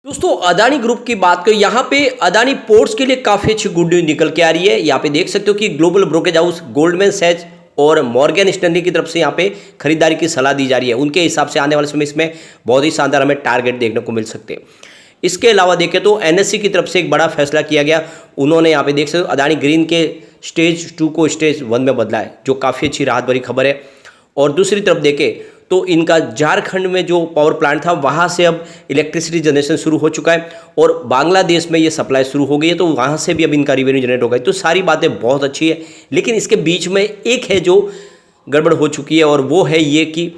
दोस्तों अदानी ग्रुप की बात करें यहाँ पे अदानी पोर्ट्स के लिए काफ़ी अच्छी गुड न्यूज निकल के आ रही है। यहाँ पे देख सकते हो कि global brokerage house Goldman Sachs और मॉर्गन स्टैनली की तरफ से यहाँ पे खरीदारी की सलाह दी जा रही है। उनके हिसाब से आने वाले समय इसमें बहुत ही शानदार हमें टारगेट देखने को मिल सकते हैं। इसके अलावा देखें तो एनएससी की तरफ से एक बड़ा फैसला किया गया। उन्होंने यहाँ पे देख सकते हो अदानी ग्रीन के स्टेज 2 को स्टेज 1 में बदला है, जो काफ़ी अच्छी राहत भरी खबर है। और दूसरी तरफ देखें तो इनका झारखंड में जो पावर प्लांट था वहाँ से अब इलेक्ट्रिसिटी जनरेशन शुरू हो चुका है और बांग्लादेश में ये सप्लाई शुरू हो गई है, तो वहाँ से भी अब इनका रेवेन्यू जनरेट होगा। तो सारी बातें बहुत अच्छी है, लेकिन इसके बीच में एक है जो गड़बड़ हो चुकी है और वो है ये कि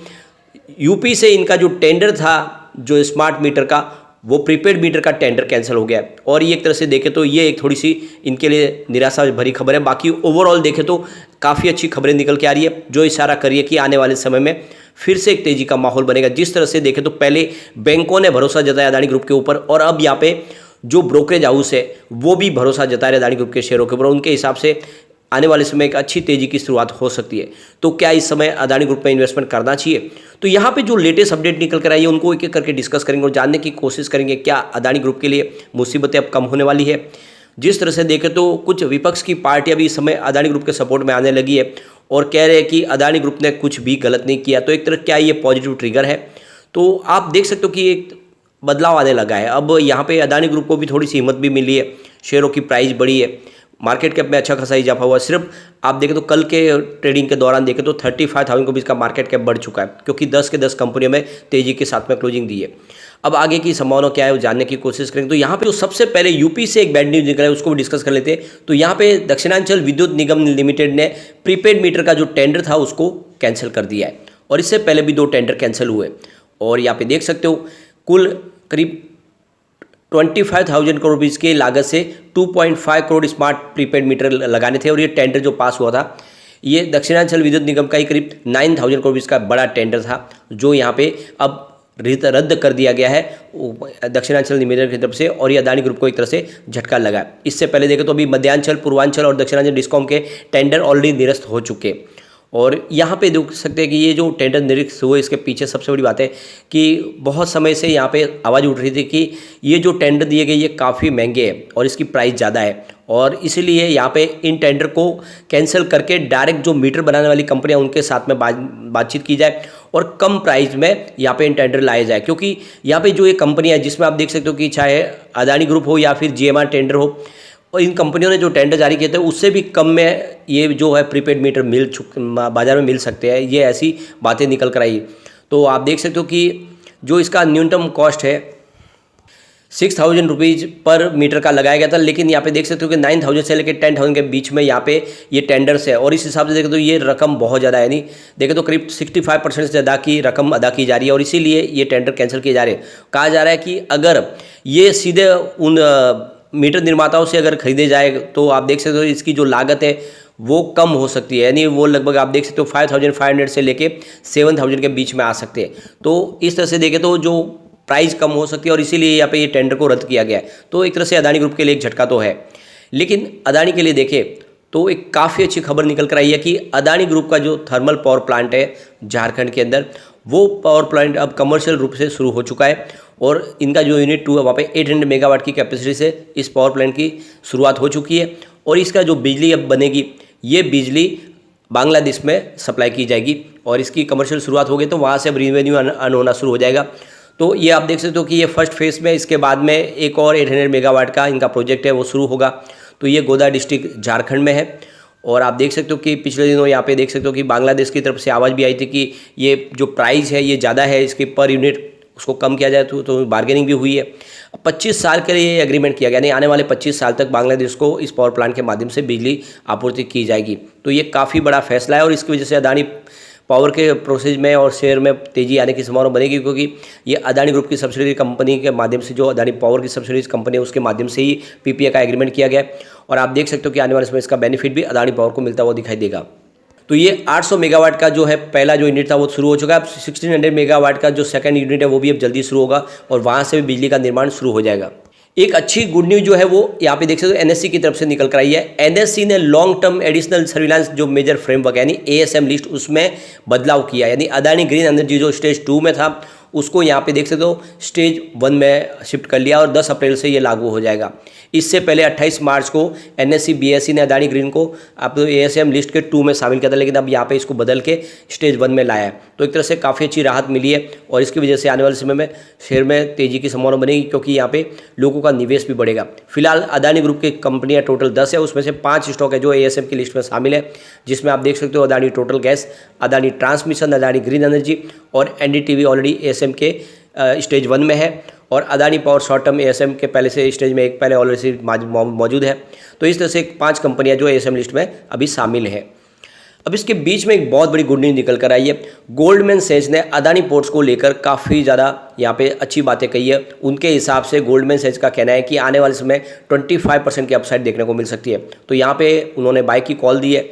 यूपी से इनका जो टेंडर था जो स्मार्ट मीटर का, वो प्रीपेड मीटर का टेंडर कैंसिल हो गया है। और ये एक तरह से देखें तो ये एक थोड़ी सी इनके लिए निराशा भरी खबर है। बाकी ओवरऑल देखें तो काफ़ी अच्छी खबरें निकल के आ रही है, जो इशारा कर रही है कि आने वाले समय में फिर से एक तेज़ी का माहौल बनेगा। जिस तरह से देखें तो पहले बैंकों ने भरोसा जताया अदानी ग्रुप के ऊपर और अब यहाँ पे जो ब्रोकरेज हाउस है वो भी भरोसा जता रहे अदानी ग्रुप के शेयरों के ऊपर। उनके हिसाब से आने वाले समय एक अच्छी तेज़ी की शुरुआत हो सकती है। तो क्या इस समय अदानी ग्रुप में इन्वेस्टमेंट करना चाहिए? तो यहाँ पे जो लेटेस्ट अपडेट निकल कर आई है उनको एक एक करके डिस्कस करेंगे और जानने की कोशिश करेंगे क्या अदानी ग्रुप के लिए मुसीबतें अब कम होने वाली है। जिस तरह से देखें तो कुछ विपक्ष की पार्टियां भी इस समय अदानी ग्रुप के सपोर्ट में आने लगी है और कह रहे हैं कि अदानी ग्रुप ने कुछ भी गलत नहीं किया। तो एक तरह क्या ये पॉजिटिव ट्रिगर है? तो आप देख सकते हो कि एक बदलाव आने लगा है। अब यहाँ पे अदानी ग्रुप को भी थोड़ी सी हिम्मत भी मिली है, शेयरों की प्राइस बढ़ी है, मार्केट कैप में अच्छा खासा इजाफा हुआ। सिर्फ आप देखें तो कल के ट्रेडिंग के दौरान देखें तो 35,000 को भी इसका मार्केट कैप बढ़ चुका है, क्योंकि 10 के 10 कंपनियों में तेजी के साथ में क्लोजिंग दी है। अब आगे की संभावना क्या है वो जानने की कोशिश करेंगे। तो यहाँ पे जो सबसे पहले यूपी से एक बैड न्यूज निकला है उसको भी डिस्कस कर लेते हैं। तो यहाँ पे दक्षिणांचल विद्युत निगम लिमिटेड ने प्रीपेड मीटर का जो टेंडर था उसको कैंसिल कर दिया है और इससे पहले भी 2 टेंडर कैंसिल हुए। और यहाँ पे देख सकते हो कुल करीब 25,000 करोड़ रुपीज़ की लागत से 2.5 करोड़ स्मार्ट प्रीपेड मीटर लगाने थे और ये टेंडर जो पास हुआ था ये दक्षिणांचल विद्युत निगम का ही करीब 9,000 करोड़ रुपीज़ का बड़ा टेंडर था, जो यहाँ पे अब रद्द कर दिया गया है दक्षिणांचल लिमिटेड की तरफ से और ये अदानी ग्रुप को एक तरह से झटका लगा है। इससे पहले देखें तो अभी मध्यांचल, पूर्वांचल और दक्षिणांचल डिस्कॉम के टेंडर ऑलरेडी निरस्त हो चुके और यहाँ पे देख सकते हैं कि ये जो टेंडर निरस्त हुए इसके पीछे सबसे बड़ी बात है कि बहुत समय से यहाँ पे आवाज़ उठ रही थी कि ये जो टेंडर दिए गए ये काफ़ी महंगे हैं और इसकी प्राइस ज़्यादा है और इसीलिए यहाँ पे इन टेंडर को कैंसिल करके डायरेक्ट जो मीटर बनाने वाली कंपनियाँ उनके साथ में बातचीत की जाए और कम प्राइस में यहाँ पे इन टेंडर लाए जाए। क्योंकि यहाँ पे जो ये कंपनियाँ जिसमें आप देख सकते हो कि चाहे अदानी ग्रुप हो या फिर जीएमआर टेंडर हो, और इन कंपनियों ने जो टेंडर जारी किए थे उससे भी कम में ये जो है प्रीपेड मीटर बाजार में मिल सकते हैं, ये ऐसी बातें निकल कर आई। तो आप देख सकते हो कि जो इसका न्यूनतम कॉस्ट है 6,000 रुपीज़ पर मीटर का लगाया गया था, लेकिन यहाँ पे देख सकते हो कि 9,000 से लेकर 10,000 के बीच में यहाँ पे ये टेंडर्स है और इस हिसाब से देखें तो ये रकम बहुत ज़्यादा है। नहीं देखें तो करीब 65% से ज़्यादा की रकम अदा की जा रही है और इसीलिए ये टेंडर कैंसिल किए जा रहे हैं। कहा जा रहा है कि अगर ये सीधे उन मीटर निर्माताओं से अगर खरीदे जाए तो आप देख सकते हो इसकी जो लागत है वो कम हो सकती है, यानी वो लगभग आप देख सकते हो 5,500 से लेके 7,000 के बीच में आ सकते हैं। तो इस तरह से देखें तो जो प्राइस कम हो सकती है और इसीलिए यहाँ पे ये टेंडर को रद्द किया गया है। तो एक तरह से अदानी ग्रुप के लिए एक झटका तो है, लेकिन अदानी के लिए देखें तो एक काफ़ी अच्छी खबर निकल कर आई है कि अदानी ग्रुप का जो थर्मल पावर प्लांट है झारखंड के अंदर, वो पावर प्लांट अब कमर्शियल रूप से शुरू हो चुका है और इनका जो यूनिट 2 है वहाँ पे 800 मेगावाट की कैपेसिटी से इस पावर प्लांट की शुरुआत हो चुकी है और इसका जो बिजली अब बनेगी ये बिजली बांग्लादेश में सप्लाई की जाएगी और इसकी कमर्शियल शुरुआत हो गई तो वहाँ से अब रेवेन्यू अर्न होना शुरू हो जाएगा। तो ये आप देख सकते हो कि ये फर्स्ट फेज में, इसके बाद में एक और 800 मेगावाट का इनका प्रोजेक्ट है वो शुरू होगा। तो ये गोदा डिस्ट्रिक्ट झारखंड में है और आप देख सकते हो कि पिछले दिनों यहाँ पे देख सकते हो कि बांग्लादेश की तरफ से आवाज़ भी आई थी कि ये जो प्राइस है ये ज़्यादा है, इसकी पर यूनिट उसको कम किया जाए। तो बार्गेनिंग भी हुई है। 25 साल के लिए ये एग्रीमेंट किया गया, यानी आने वाले 25 साल तक बांग्लादेश को इस पावर प्लांट के माध्यम से बिजली आपूर्ति की जाएगी। तो ये काफ़ी बड़ा फैसला है और इसकी वजह से अदानी पावर के प्रोसेस में और शेयर में तेजी आने की संभावना बनेगी, क्योंकि ये अदानी ग्रुप की सब्सिडरी कंपनी के माध्यम से, जो अदानी पावर की सब्सिडरी कंपनी है उसके माध्यम से ही पीपीए का एग्रीमेंट किया गया है और आप देख सकते हो कि आने वाले समय इसका बेनिफिट भी अदानी पावर को मिलता हुआ दिखाई देगा। तो ये 800 मेगावाट का जो है पहला जो यूनिट था वो शुरू हो चुका है। अब 1600 मेगावाट का जो सेकंड यूनिट है वो भी अब जल्दी शुरू होगा और वहाँ से भी बिजली का निर्माण शुरू हो जाएगा। एक अच्छी गुड न्यूज जो है वो यहाँ पे देख सकते हो एनएससी की तरफ से निकल कर आई है। एनएससी ने लॉन्ग टर्म एडिशनल सर्विलांस जो मेजर फ्रेमवर्क यानी एएसएम लिस्ट उसमें बदलाव किया, यानी अदानी ग्रीन एनर्जी जो स्टेज 2 में था उसको यहाँ पे देख सकते हो स्टेज 1 में शिफ्ट कर लिया और 10 अप्रैल से ये लागू हो जाएगा। इससे पहले 28 मार्च को NSE BSE ने अदानी ग्रीन को आप ASM लिस्ट के 2 में शामिल किया था, लेकिन अब यहाँ पे इसको बदल के स्टेज 1 में लाया है। तो एक तरह से काफ़ी अच्छी राहत मिली है और इसकी वजह से आने वाले समय में शेयर में तेजी की संभावना बनेगी, क्योंकि यहाँ पे लोगों का निवेश भी बढ़ेगा। फिलहाल अदानी ग्रुप की कंपनियाँ टोटल 10 है, उसमें से 5 स्टॉक है जो ASM की लिस्ट में शामिल है, जिसमें आप देख सकते हो Adani total gas, Adani transmission, Adani green energy और NDTV ऑलरेडी ASM के स्टेज 1 में है और Adani power short term ASM के पहले से स्टेज में एक पहले ऑलरेडी मौजूद है। तो इस तरह से 5 कंपनियां जो ASM लिस्ट में अभी शामिल है। अब इसके बीच में एक बहुत बड़ी गुड न्यूज़ निकल कर आई है। गोल्डमैन सैच ने अदानी पोर्ट्स को लेकर काफ़ी ज़्यादा यहाँ पे अच्छी बातें कही है। उनके हिसाब से गोल्डमैन सैच का कहना है कि आने वाले समय 25% की अपसाइड देखने को मिल सकती है। तो यहाँ पे उन्होंने बाय की कॉल दी है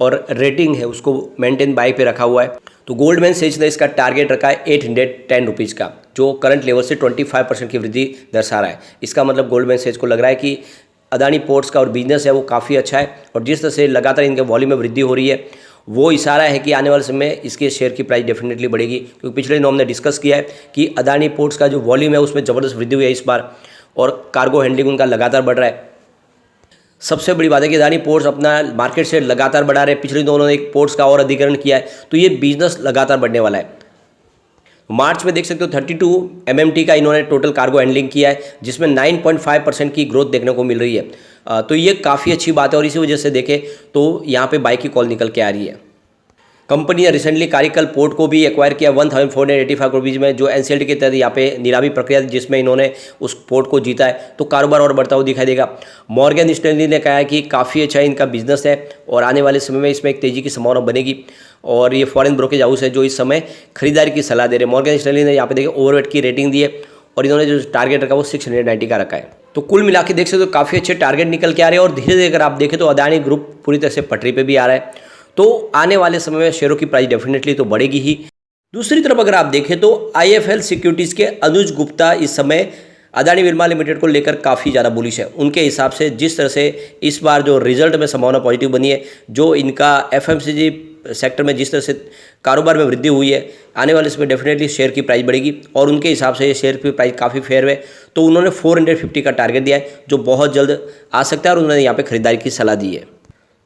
और रेटिंग है उसको मेंटेन बाय पे रखा हुआ है। तो गोल्डमैन सैच ने इसका टारगेट रखा है 810 रुपीज़ का, जो करंट लेवल से 25% की वृद्धि दर्शा रहा है। इसका मतलब गोल्डमैन सैच को लग रहा है कि अदानी पोर्ट्स का और बिजनेस है वो काफ़ी अच्छा है और जिस तरह से लगातार इनके वॉल्यूम में वृद्धि हो रही है वो इशारा है कि आने वाले समय में इसके शेयर की प्राइस डेफिनेटली बढ़ेगी, क्योंकि पिछले दिनों हमने डिस्कस किया है कि अदानी पोर्ट्स का जो वॉल्यूम है उसमें ज़बरदस्त वृद्धि हुई है इस बार और कार्गो हैंडलिंग उनका लगातार बढ़ रहा है। सबसे बड़ी बात है कि अदानी पोर्ट्स अपना मार्केट शेयर लगातार बढ़ा रहे हैं। पिछले दिनों उन्होंने एक पोर्ट्स का और अधिग्रहण किया है, तो ये बिजनेस लगातार बढ़ने वाला है। मार्च में देख सकते हो 32 MMT का इन्होंने टोटल कार्गो हैंडलिंग किया है, जिसमें 9.5% की ग्रोथ देखने को मिल रही है। तो ये काफ़ी अच्छी बात है और इसी वजह से देखें तो यहाँ पे बाई की कॉल निकल के आ रही है। कंपनी ने रिसेंटली कारिकल पोर्ट को भी एक्वायर किया 1485 रुपीज़ में, जो NCLT के तहत यहाँ पे नीलामी प्रक्रिया जिसमें इन्होंने उस पोर्ट को जीता है, तो कारोबार और बढ़ता हुआ दिखाई देगा। मॉर्गन स्टैनली ने कहा है कि काफ़ी अच्छा इनका बिजनेस है और आने वाले समय में इसमें एक तेज़ी की संभावना बनेगी और ये फॉरेन ब्रोकेज हाउस है जो इस समय खरीदारी की सलाह दे रहे हैं। मॉर्गन स्टैनली ने यहाँ पे देखिए ओवरवेट की रेटिंग दी है और इन्होंने जो टारगेट रखा वो 690 का रखा है। तो कुल मिला के देख सकते हो काफ़ी अच्छे टारगेट निकल के आ रहे हैं और धीरे धीरे अगर आप देखें तो अदानी ग्रुप पूरी तरह से पटरी पे भी आ रहा है। तो आने वाले समय में शेयरों की प्राइस डेफिनेटली तो बढ़ेगी ही। दूसरी तरफ अगर आप देखें तो IIFL सिक्योरिटीज़ के अनुज गुप्ता इस समय अदानी विल्मा लिमिटेड को लेकर काफ़ी ज़्यादा बुलिश है। उनके हिसाब से जिस तरह से इस बार जो रिजल्ट में संभावना पॉजिटिव बनी है, जो इनका FMCG सेक्टर में जिस तरह से कारोबार में वृद्धि हुई है, आने वाले इसमें डेफिनेटली शेयर की प्राइस बढ़ेगी और उनके हिसाब से ये शेयर की प्राइस काफ़ी फेयर है। तो उन्होंने 450 का टारगेट दिया है जो बहुत जल्द आ सकता है और उन्होंने यहाँ पे खरीदारी की सलाह दी है।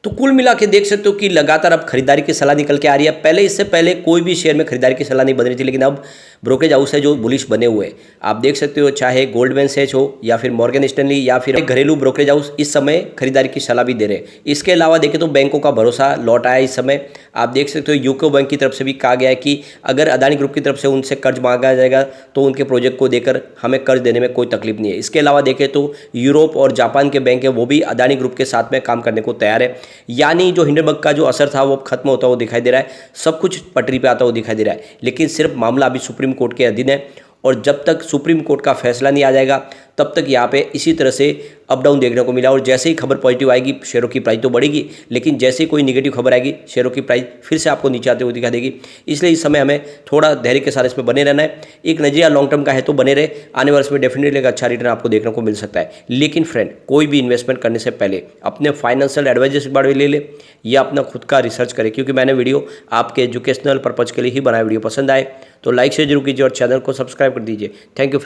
तो कुल मिला के देख सकते हो कि लगातार अब खरीदारी की सलाह निकल के आ रही है। पहले इससे पहले कोई भी शेयर में खरीदारी की सलाह नहीं बन रही थी, लेकिन अब ब्रोकेज हाउस है जो बुलिश बने हुए हैं। आप देख सकते हो चाहे गोल्डमैन सैच हो या फिर मॉर्गन स्टैनली या फिर घरेलू ब्रोकरेज हाउस इस समय खरीदारी की सलाह भी दे रहे हैं। इसके अलावा देखें तो बैंकों का भरोसा लौट आया इस समय। आप देख सकते हो यूको बैंक की तरफ से भी कहा गया है कि अगर अदानी ग्रुप की तरफ से उनसे कर्ज मांगा जाएगा तो उनके प्रोजेक्ट को देकर हमें कर्ज देने में कोई तकलीफ नहीं है। इसके अलावा देखें तो यूरोप और जापान के बैंक है वो भी अदानी ग्रुप के साथ में काम करने को तैयार है। यानी जो हिंडनबर्ग का जो असर था वो खत्म होता हुआ दिखाई दे रहा है, सब कुछ पटरी पे आता हुआ दिखाई दे रहा है। लेकिन सिर्फ मामला अभी सुप्रीम कोर्ट के अधीन है और जब तक सुप्रीम कोर्ट का फैसला नहीं आ जाएगा तब तक यहाँ पे इसी तरह से अप डाउन देखने को मिला। और जैसे ही खबर पॉजिटिव आएगी शेयरों की प्राइस तो बढ़ेगी, लेकिन जैसे ही कोई नेगेटिव खबर आएगी शेयरों की प्राइस फिर से आपको नीचे आते हुए दिखा देगी। इसलिए इस समय हमें थोड़ा धैर्य के साथ इसमें बने रहना है। एक नजरिया लॉन्ग टर्म का है तो बने रहे, आने वाले समय डेफिनेटली एक अच्छा रिटर्न आपको देखने को मिल सकता है। लेकिन फ्रेंड, कोई भी इन्वेस्टमेंट करने से पहले अपने फाइनेंशियल एडवाइजर के बारे में ले ले या अपना खुद का रिसर्च करें, क्योंकि मैंने वीडियो आपके एजुकेशनल पर्पज़ के लिए ही बनाया। वीडियो पसंद आए तो लाइक शेयर जरूर कीजिए और चैनल को सब्सक्राइब कर दीजिए। Thank you.